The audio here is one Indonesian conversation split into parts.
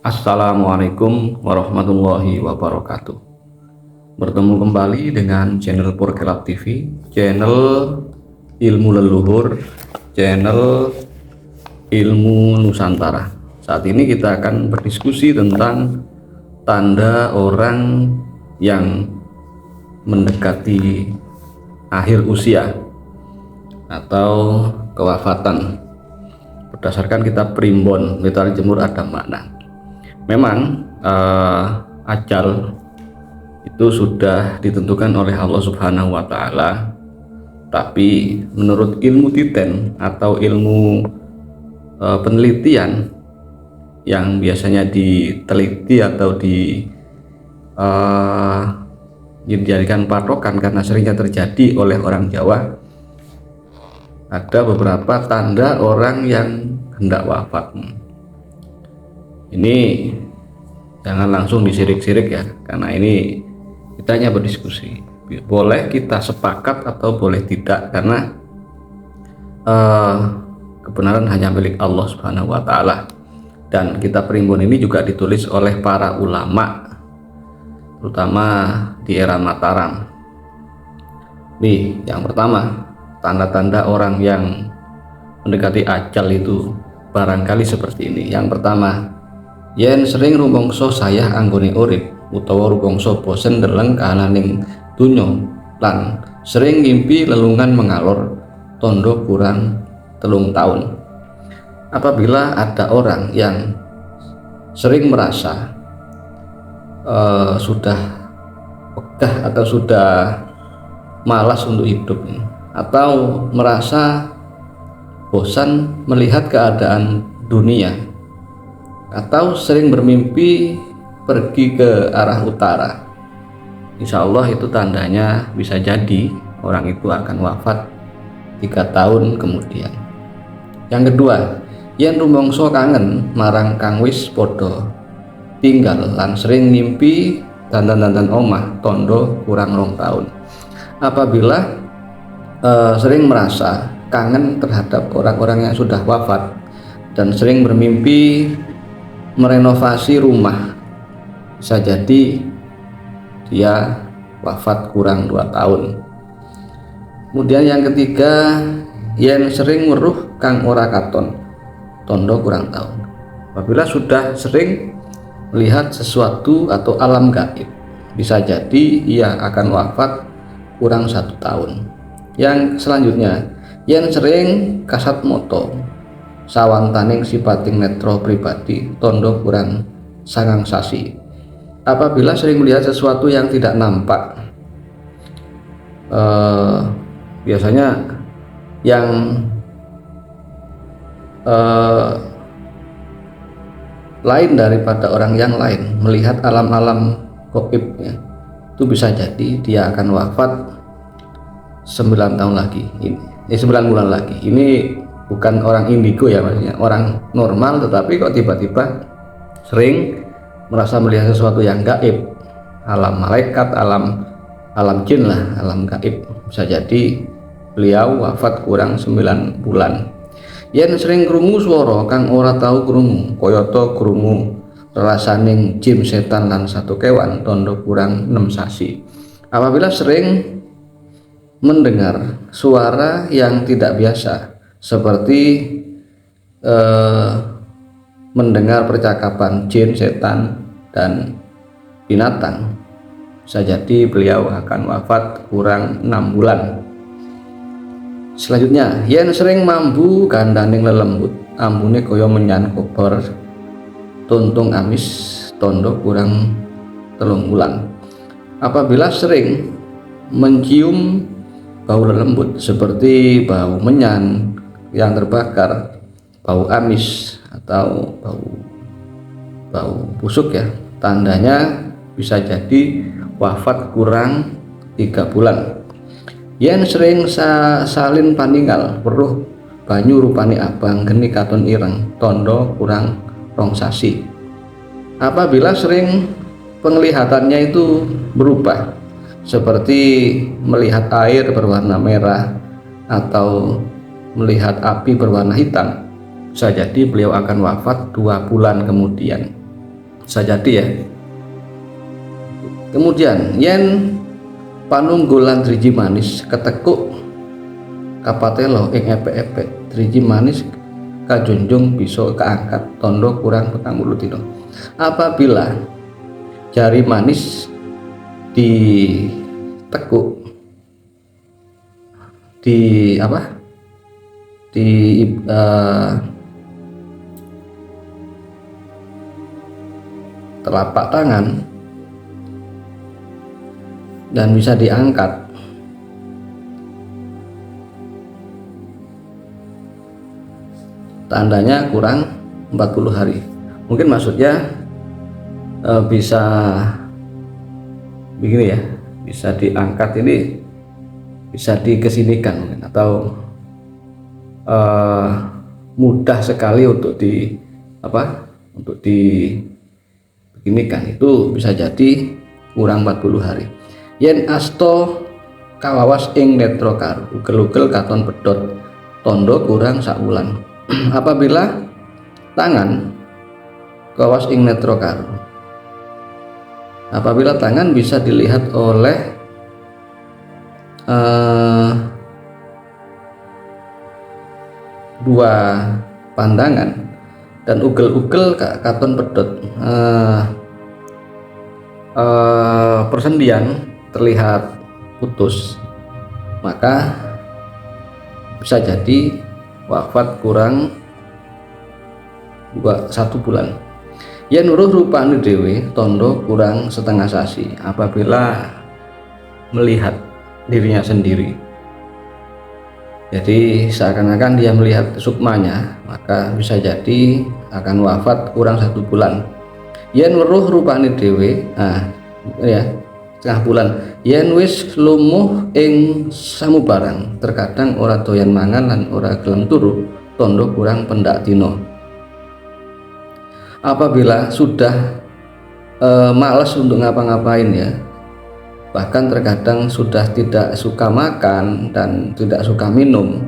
Assalamualaikum warahmatullahi wabarakatuh. Bertemu kembali dengan channel Purkelab TV, channel ilmu leluhur, channel ilmu Nusantara. Saat ini kita akan berdiskusi tentang tanda orang yang mendekati akhir usia atau kewafatan. Berdasarkan kitab Primbon, Literasi Jemur ada makna. Memang ajal itu sudah ditentukan oleh Allah Subhanahu wa Ta'ala, tapi menurut ilmu titen atau ilmu penelitian yang biasanya diteliti atau dijadikan patokan karena seringnya terjadi oleh orang Jawa, ada beberapa tanda orang yang hendak wafat. Ini jangan langsung disirik-sirik ya, karena ini kita hanya berdiskusi. Boleh kita sepakat atau boleh tidak, karena kebenaran hanya milik Allah Subhanahu wa Ta'ala. Dan kitab Primbon ini juga ditulis oleh para ulama, terutama di era Mataram. Nih, yang pertama, tanda-tanda orang yang mendekati ajal itu barangkali seperti ini. Yang pertama, yen sering rumangsa sayah anggone urip utawa rumangsa bosen ndeleng kahananing donya lan sering ngimpi lelungan mengalor tondo kurang 3 tahun. Apabila ada orang yang sering merasa sudah pegah atau sudah malas untuk hidup, atau merasa bosan melihat keadaan dunia, atau sering bermimpi pergi ke arah utara, insya Allah itu tandanya bisa jadi orang itu akan wafat 3 tahun kemudian. Yang kedua, yen rumangsa kangen marang kang wis padha tinggal lan sering mimpi dandan-dandan omah tondo kurang 2 tahun. Apabila sering merasa kangen terhadap orang-orang yang sudah wafat dan sering bermimpi merenovasi rumah, bisa jadi dia wafat kurang 2 tahun. Kemudian yang ketiga, yen sering weruh kang ora katon tondo kurang tahun. Apabila sudah sering melihat sesuatu atau alam gaib, bisa jadi ia akan wafat kurang 1 tahun. Yang selanjutnya, yen sering kasat moto sawantaning sipating netro pribadi tondo kurang 9 sasi. Apabila sering melihat sesuatu yang tidak nampak, biasanya yang lain daripada orang yang lain, melihat alam-alam gaib ya, itu bisa jadi dia akan wafat 9 tahun lagi, 9 bulan lagi. Ini bukan orang indigo ya, maksudnya orang normal, tetapi kok tiba-tiba sering merasa melihat sesuatu yang gaib, alam malaikat, alam jin lah, alam gaib. Bisa jadi beliau wafat kurang 9 bulan. Yen sering krungu swara kang ora tahu krungu, kayata krungu rasaning jin, setan lan satu kewan tondo kurang 6 sasi. Apabila sering mendengar suara yang tidak biasa, seperti mendengar percakapan jin, setan, dan binatang, bisa jadi beliau akan wafat kurang 6 bulan. Selanjutnya, yen sering mambu gandaning lelembut, ambune kaya menyan kobar tuntung amis tondo kurang 3 bulan. Apabila sering mencium bau lembut seperti bau menyan yang terbakar, bau amis, atau bau busuk ya, tandanya bisa jadi wafat kurang 3 bulan. Yen sering salin paninggal weruh banyu rupane abang geni katon ireng tondo kurang 2 sasi. Apabila sering penglihatannya itu berubah, seperti melihat air berwarna merah atau melihat api berwarna hitam, bisa jadi beliau akan wafat 2 bulan kemudian. bisa jadi ya. Kemudian yen panunggulan driji manis ketekuk kapatelo ing epek-epek driji manis kajunjung bisa keangkat tondo kurang 40 dina. Apabila jari manis ditekuk di telapak tangan dan bisa diangkat, tandanya kurang 40 hari. Mungkin maksudnya bisa begini ya, bisa diangkat ini, bisa dikesinikan mungkin, atau mudah sekali untuk dibeginikan, itu bisa jadi kurang 40 hari. Yen asto kawawas ing netra karu ugel-ugel katon pedhot tondo kurang sakwulan. Apabila tangan kawas ing netra karu, apabila tangan bisa dilihat oleh dua pandangan dan ugel-ugel katon pedhot, persendian terlihat putus, maka bisa jadi wafat kurang 1 bulan. Yen nuruh rupane dhewe tondo kurang setengah sasi, apabila melihat dirinya sendiri, jadi seakan-akan dia melihat sukmanya, maka bisa jadi akan wafat kurang 1 bulan. Yen weruh rupane dhewe, setengah bulan. Yen wis lumuh ing samubarang, terkadang ora doyan mangan lan ora gelem turu, tondo kurang pendak dina. Apabila sudah malas untuk ngapa-ngapain ya, bahkan terkadang sudah tidak suka makan dan tidak suka minum,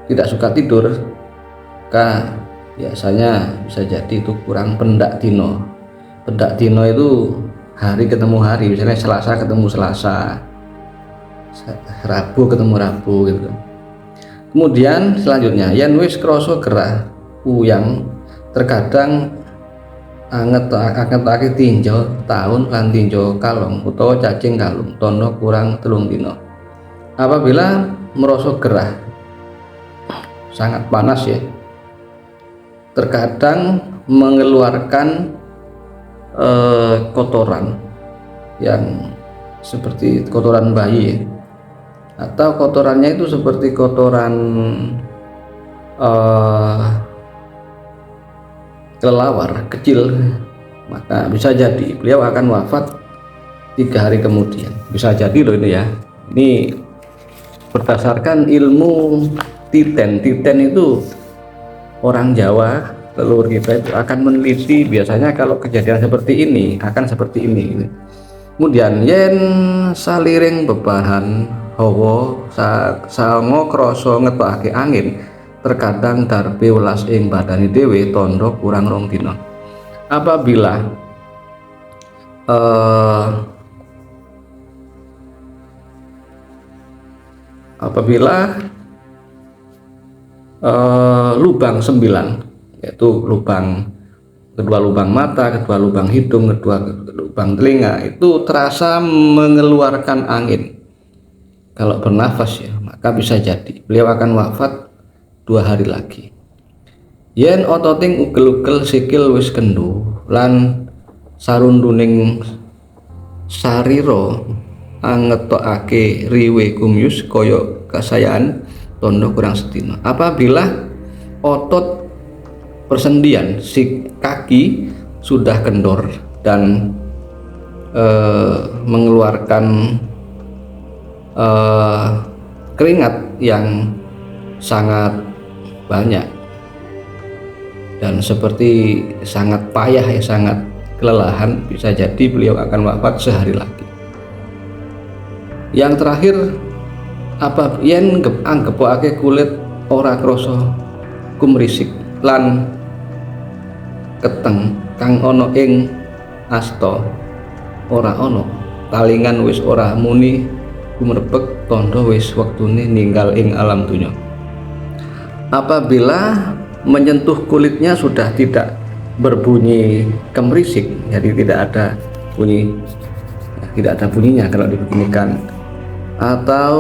tidak suka tidur, maka biasanya bisa jadi itu kurang pendak dino. Pendak dino itu hari ketemu hari, misalnya Selasa ketemu Selasa, Rabu ketemu Rabu gitu. Kemudian selanjutnya yen wis krasa gerah uyang, terkadang anget tinjo tahun lan tinjo kalong utawa cacing kalung, tondo kurang 3 dina. Apabila merasa gerah sangat panas ya, terkadang mengeluarkan kotoran yang seperti kotoran bayi ya, atau kotorannya itu seperti kotoran kelelawar kecil, maka bisa jadi beliau akan wafat 3 hari kemudian. Bisa jadi loh ini ya, ini berdasarkan ilmu titen itu orang Jawa leluhur kita itu akan meneliti, biasanya kalau kejadian seperti ini akan seperti ini. Kemudian yen saliring bebahan hawa sango krasa ngetokake angin, terkadang darbe welas ing badane dhewe, tondo kurang 2 dina. Apabila lubang 9, yaitu kedua lubang mata, kedua lubang hidung, kedua lubang telinga itu terasa mengeluarkan angin kalau bernafas ya, maka bisa jadi beliau akan wafat 2 hari lagi. Yen ototing ugel-ugel sikil wis kendu lan sarunduning sarira angetokake riwe kumyus kaya kasayaan, tondo kurang sedina. Apabila otot persendian si kaki sudah kendor dan mengeluarkan keringat yang sangat banyak dan seperti sangat payah ya, sangat kelelahan, bisa jadi beliau akan wafat sehari lagi. Yang terakhir, apa yen anggepake kulit ora krasa kumrisik lan keteng kang ana ing asta ora ono, talingan wis ora muni gumrebeg, tondo wis wektune ninggal ing alam dunya. Apabila menyentuh kulitnya sudah tidak berbunyi kemerisik, jadi tidak ada bunyi, tidak ada bunyinya kalau dibeginikan, atau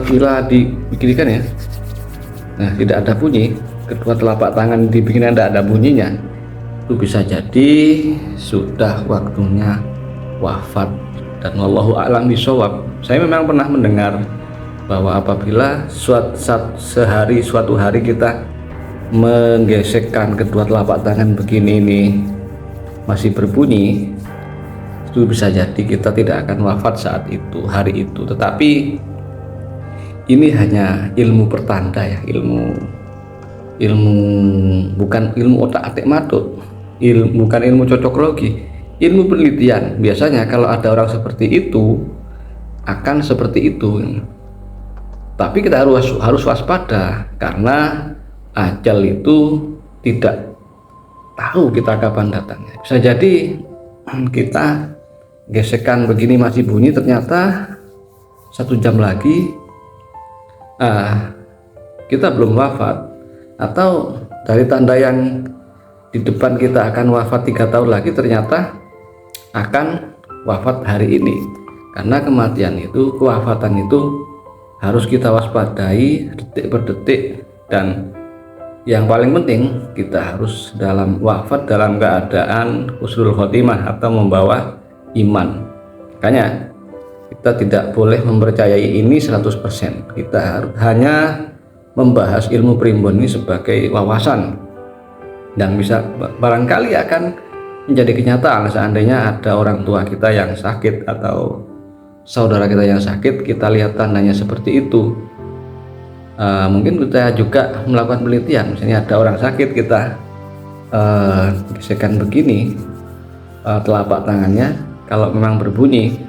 bila dibeginikan ya, nah tidak ada bunyi, kedua telapak tangan dibikin tidak ada bunyinya, itu bisa jadi sudah waktunya wafat. Dan wallahu a'lam bishawab. Saya memang pernah mendengar bahwa apabila suatu hari kita menggesekkan kedua telapak tangan begini ini masih berbunyi, itu bisa jadi kita tidak akan wafat saat itu, hari itu. Tetapi ini hanya ilmu pertanda ya, ilmu bukan ilmu otak-atik matut, bukan ilmu cocokologi, ilmu penelitian. Biasanya kalau ada orang seperti itu akan seperti itu. Tapi kita harus waspada, karena ajal itu tidak tahu kita kapan datangnya. Bisa jadi kita gesekan begini masih bunyi, ternyata 1 jam lagi kita belum wafat. Atau dari tanda yang di depan kita akan wafat 3 tahun lagi, ternyata akan wafat hari ini. Karena kematian itu, kewafatan itu harus kita waspadai detik per detik. Dan yang paling penting, kita harus wafat dalam keadaan husnul khotimah atau membawa iman. Makanya kita tidak boleh mempercayai ini 100%. Kita hanya membahas ilmu primbon ini sebagai wawasan, dan bisa barangkali akan menjadi kenyataan seandainya ada orang tua kita yang sakit atau saudara kita yang sakit, kita lihat tandanya seperti itu. Mungkin kita juga melakukan penelitian, misalnya ada orang sakit, kita gesekan begini telapak tangannya, kalau memang berbunyi,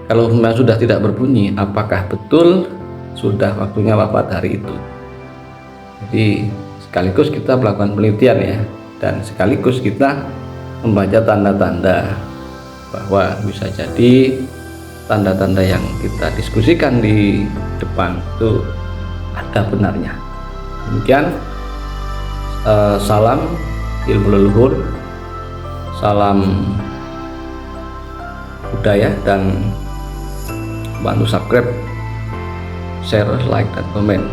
kalau memang sudah tidak berbunyi, apakah betul sudah waktunya wafat hari itu. Jadi sekaligus kita melakukan penelitian ya, dan sekaligus kita membaca tanda-tanda, bahwa bisa jadi tanda-tanda yang kita diskusikan di depan itu ada benarnya. Demikian, salam ilmu leluhur, salam budaya, dan bantu subscribe, share, like, dan komen.